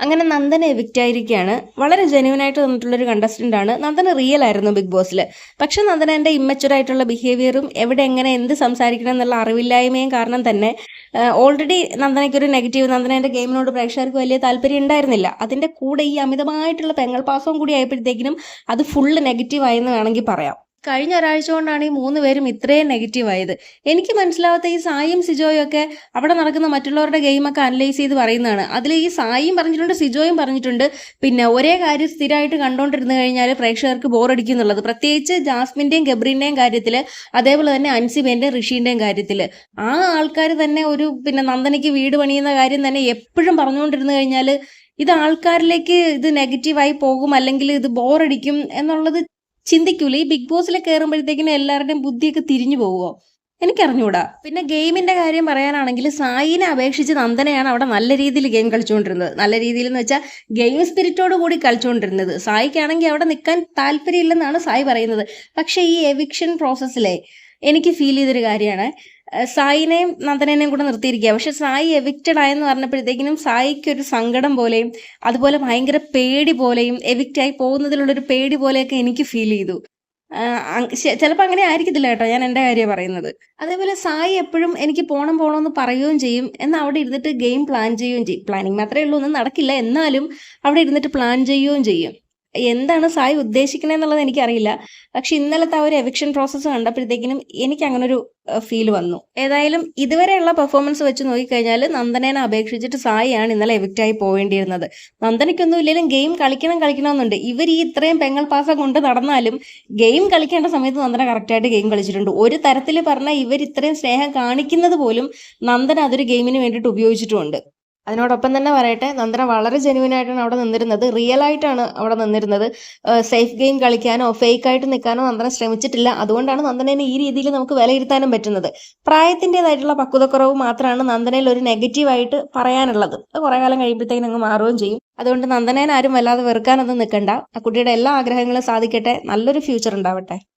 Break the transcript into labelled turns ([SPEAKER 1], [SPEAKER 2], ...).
[SPEAKER 1] അങ്ങനെ നന്ദന എവിക്റ്റ് ആയിരിക്കുകയാണ്. വളരെ ജെന്യൂൻ ആയിട്ട് വന്നിട്ടുള്ളൊരു കണ്ടസ്റ്റന്റ് ആണ്. നന്ദന റിയൽ ആയിരുന്നു ബിഗ് ബോസിൽ. പക്ഷെ നന്ദനന്റെ ഇമ്മച്ചുർ ആയിട്ടുള്ള ബിഹേവിയറും എവിടെ എങ്ങനെ എന്ത് സംസാരിക്കണം എന്നുള്ള അറിവില്ലായ്മയും കാരണം തന്നെ ഓൾറെഡി നന്ദനയ്ക്കൊരു നെഗറ്റീവ്, നന്ദനന്റെ ഗെയിമിനോട് പ്രേക്ഷകർക്ക് വലിയ താല്പര്യം ഉണ്ടായിരുന്നില്ല. അതിന്റെ കൂടെ ഈ അമിതമായിട്ടുള്ള പെങ്ങൾ പാസവും കൂടി ആയപ്പോഴത്തേക്കിനും അത് ഫുള്ള് നെഗറ്റീവ് ആയെന്ന് വേണമെങ്കിൽ പറയാം. കഴിഞ്ഞ ഒരാഴ്ച കൊണ്ടാണ് ഈ 3 പേരും ഇത്രയും നെഗറ്റീവ് ആയത്. എനിക്ക് മനസ്സിലാവാത്ത ഈ സായിയും സിജോയും ഒക്കെ അവിടെ നടക്കുന്ന മറ്റുള്ളവരുടെ ഗെയിമൊക്കെ അനലൈസ് ചെയ്ത് പറയുന്നതാണ്. അതിൽ ഈ സായിയും പറഞ്ഞിട്ടുണ്ട്, സിജോയും പറഞ്ഞിട്ടുണ്ട്, പിന്നെ ഒരേ കാര്യം സ്ഥിരമായിട്ട് കണ്ടോണ്ടിരുന്നു കഴിഞ്ഞാൽ പ്രേക്ഷകർക്ക് ബോറടിക്കും എന്നുള്ളത്. പ്രത്യേകിച്ച് ജാസ്മിന്റെയും ഗബ്രീന്റെയും കാര്യത്തിൽ, അതേപോലെ തന്നെ അൻസിബേന്റെയും ഋഷീന്റെയും കാര്യത്തിൽ ആ ആൾക്കാർ തന്നെ പിന്നെ നന്ദനയ്ക്ക് വീട് പണിയുന്ന കാര്യം തന്നെ എപ്പോഴും പറഞ്ഞുകൊണ്ടിരുന്നു കഴിഞ്ഞാൽ ഇത് ആൾക്കാരിലേക്ക് ഇത് നെഗറ്റീവായി പോകും, അല്ലെങ്കിൽ ഇത് ബോറടിക്കും എന്നുള്ളത് ചിന്തിക്കൂല. ഈ ബിഗ് ബോസിൽ കയറുമ്പോഴത്തേക്കിനും എല്ലാവരുടെയും ബുദ്ധിയൊക്കെ തിരിഞ്ഞു പോവുമോ എനിക്കറിഞ്ഞൂടാ. പിന്നെ ഗെയിമിന്റെ കാര്യം പറയാനാണെങ്കിൽ സായിനെ അപേക്ഷിച്ച് നന്ദനയാണ് അവിടെ നല്ല രീതിയിൽ ഗെയിം കളിച്ചുകൊണ്ടിരുന്നത്. നല്ല രീതിയിൽ എന്ന് വെച്ചാൽ ഗെയിം സ്പിരിറ്റോട് കൂടി കളിച്ചുകൊണ്ടിരുന്നത്. സായിക്കാണെങ്കിൽ അവിടെ നിൽക്കാൻ താല്പര്യമില്ലെന്നാണ് സായി പറയുന്നത്. പക്ഷെ ഈ എവിക്ഷൻ പ്രോസസ്സിലെ എനിക്ക് ഫീൽ ചെയ്തൊരു കാര്യമാണ്, സായിനെയും നന്ദനേനെയും കൂടെ നിർത്തിയിരിക്കുക. പക്ഷെ സായി എവിക്റ്റഡ് ആയെന്ന് പറഞ്ഞപ്പോഴത്തേക്കിനും സായിക്ക് ഒരു സങ്കടം പോലെയും അതുപോലെ ഭയങ്കര പേടി പോലെയും എവിക്റ്റ് ആയി പോകുന്നതിലുള്ളൊരു പേടി പോലെയൊക്കെ എനിക്ക് ഫീൽ ചെയ്തു. ചിലപ്പോൾ അങ്ങനെ ആയിരിക്കത്തില്ല കേട്ടോ, ഞാൻ എൻ്റെ കാര്യം പറയുന്നത്. അതേപോലെ സായി എപ്പോഴും എനിക്ക് പോണമെന്ന് പറയുകയും ചെയ്യും, എന്നാൽ അവിടെ ഇരുന്നിട്ട് ഗെയിം പ്ലാൻ ചെയ്യുകയും ചെയ്യും. പ്ലാനിങ് മാത്രമേ ഉള്ളൂ, ഒന്നും നടക്കില്ല, എന്നാലും അവിടെ ഇരുന്നിട്ട് പ്ലാൻ ചെയ്യുകയും ചെയ്യും. എന്താണ് സായി ഉദ്ദേശിക്കണേന്നുള്ളത് എനിക്കറിയില്ല. പക്ഷെ ഇന്നലത്തെ ആ ഒരു എവിക്ഷൻ പ്രോസസ്സ് കണ്ടപ്പോഴത്തേക്കിനും എനിക്ക് അങ്ങനെ ഒരു ഫീൽ വന്നു. ഏതായാലും ഇതുവരെയുള്ള പെർഫോമൻസ് വെച്ച് നോക്കിക്കഴിഞ്ഞാൽ നന്ദനേനെ അപേക്ഷിച്ചിട്ട് സായിയാണ് ഇന്നലെ എവിക്റ്റായി പോവേണ്ടിയിരുന്നത്. നന്ദനയ്ക്കൊന്നും ഇല്ലെങ്കിലും ഗെയിം കളിക്കണമെന്നുണ്ട്. ഇവർ ഈ ഇത്രയും പെങ്ങൾ പാസം കൊണ്ട് നടന്നാലും ഗെയിം കളിക്കേണ്ട സമയത്ത് നന്ദന കറക്റ്റായിട്ട് ഗെയിം കളിച്ചിട്ടുണ്ട്. ഒരു തരത്തിൽ പറഞ്ഞാൽ ഇവർ ഇത്രയും സ്നേഹം കാണിക്കുന്നത് പോലും നന്ദന അതൊരു ഗെയിമിന് വേണ്ടിയിട്ട് ഉപയോഗിച്ചിട്ടുമുണ്ട്. അതിനോടൊപ്പം തന്നെ പറയട്ടെ, നന്ദന വളരെ ജെന്യൂൻ ആയിട്ടാണ് അവിടെ നിന്നിരുന്നത്, റിയൽ ആയിട്ടാണ് അവിടെ നിന്നിരുന്നത്. സേഫ് ഗെയിം കളിക്കാനോ ഫേക്ക് ആയിട്ട് നിൽക്കാനോ നന്ദന ശ്രമിച്ചിട്ടില്ല. അതുകൊണ്ടാണ് നന്ദനയെ ഈ രീതിയിൽ നമുക്ക് വിലയിരുത്താനും പറ്റുന്നത്. പ്രായത്തിൻ്റെതായിട്ടുള്ള പക്വതക്കുറവ് മാത്രമാണ് നന്ദനയിൽ ഒരു നെഗറ്റീവായിട്ട് പറയാനുള്ളത്. അത് കുറേ കാലം കഴിയുമ്പോഴത്തേക്കും അങ്ങ് മാറുകയും ചെയ്യും. അതുകൊണ്ട് നന്ദനേനെ ആരും വല്ലാതെ വെറുക്കാനൊന്നും നിൽക്കണ്ട. ആ കുട്ടിയുടെ എല്ലാ ആഗ്രഹങ്ങളും സാധിക്കട്ടെ, നല്ലൊരു ഫ്യൂച്ചർ ഉണ്ടാവട്ടെ.